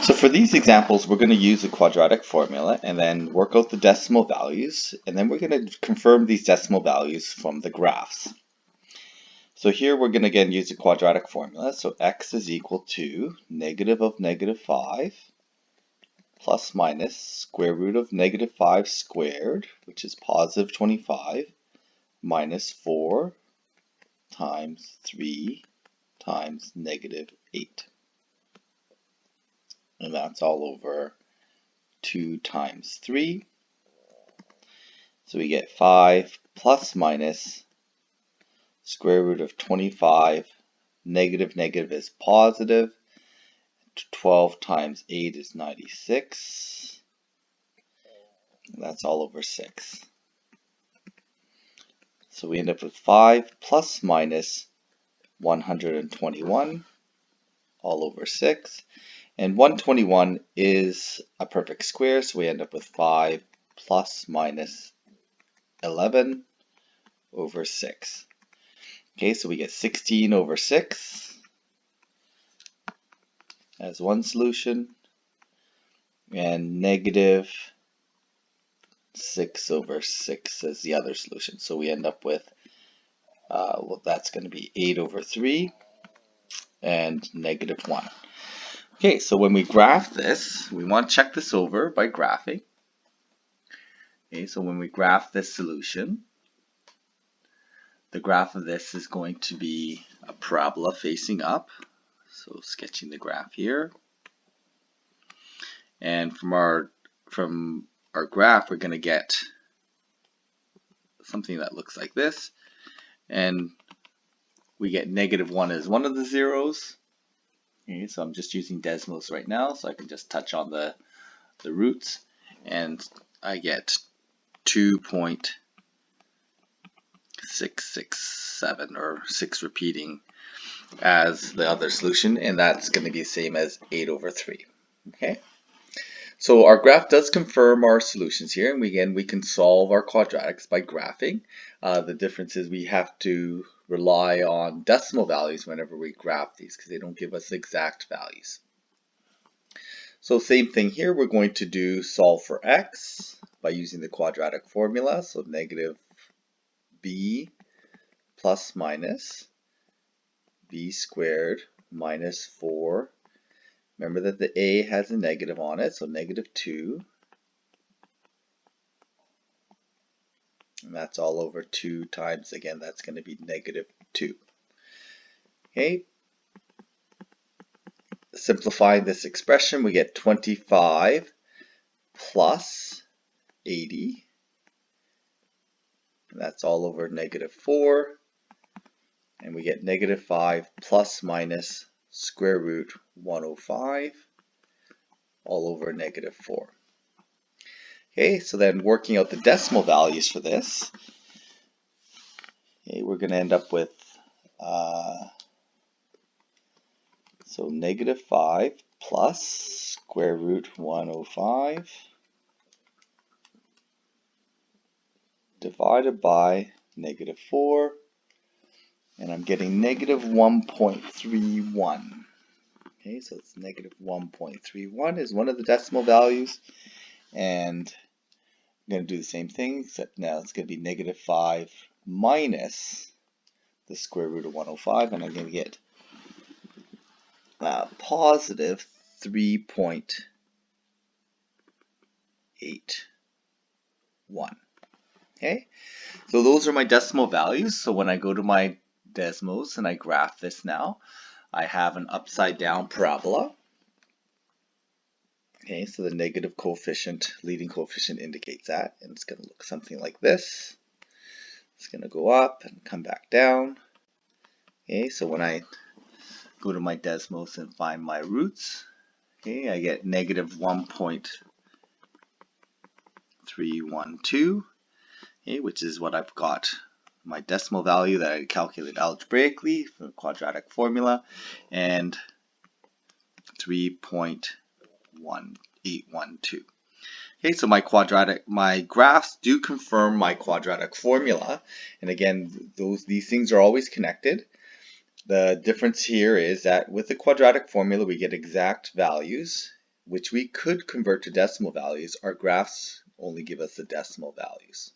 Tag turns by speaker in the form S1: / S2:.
S1: So for these examples, we're going to use a quadratic formula and then work out the decimal values, and then we're going to confirm these decimal values from the graphs. So here we're going to again use a quadratic formula. So x is equal to negative of negative 5 plus minus square root of negative 5 squared, which is positive 25, minus 4 times 3 times negative 8. And that's all over 2 times 3. So we get 5 plus minus square root of 25. Negative is positive. 12 times 8 is 96. That's all over 6. So we end up with 5 plus minus 121 all over 6. And 121 is a perfect square, so we end up with 5 plus minus 11 over 6. Okay, so we get 16 over 6 as one solution, and negative 6 over 6 as the other solution. So we end up with, well, that's going to be 8 over 3 and negative 1. Okay, so when we graph this, we want to check this over by graphing. Okay, so when we graph this solution, the graph of this is going to be a parabola facing up. So sketching the graph here. And from our graph, we're going to get something that looks like this. And we get negative 1 as one of the zeros. Okay, so I'm just using Desmos right now, so I can just touch on the roots. And I get 2.667, or 6 repeating as the other solution, and that's going to be the same as 8 over 3. Okay, so our graph does confirm our solutions here, and we can solve our quadratics by graphing. The difference is we have to rely on decimal values whenever we graph these, because they don't give us exact values. So same thing here, we're going to do solve for x by using the quadratic formula. So negative b plus minus b squared minus 4. Remember that the a has a negative on it, so negative 2. And that's all over 2 times, again, that's going to be negative 2. Okay. Simplifying this expression, we get 25 plus 80. And that's all over negative 4. And we get negative 5 plus minus square root 105 all over negative 4. Okay, so then working out the decimal values for this, okay, we're going to end up with so negative 5 plus square root 105 divided by negative 4, and I'm getting negative 1.31. Okay, so it's negative 1.31 is one of the decimal values, and I'm going to do the same thing, except now it's going to be negative 5 minus the square root of 105, and I'm going to get positive 3.81. Okay, so those are my decimal values. So when I go to my Desmos and I graph this now, I have an upside down parabola. Okay, so the negative coefficient, leading coefficient indicates that, and it's going to look something like this. It's going to go up and come back down. Okay, so when I go to my Desmos and find my roots, okay, I get negative 1.312, okay, which is what I've got my decimal value that I calculate algebraically for the quadratic formula, and 3.1812. Okay, so my graphs do confirm my quadratic formula, and again, these things are always connected. The difference here is that with the quadratic formula we get exact values, which we could convert to decimal values, our graphs only give us the decimal values.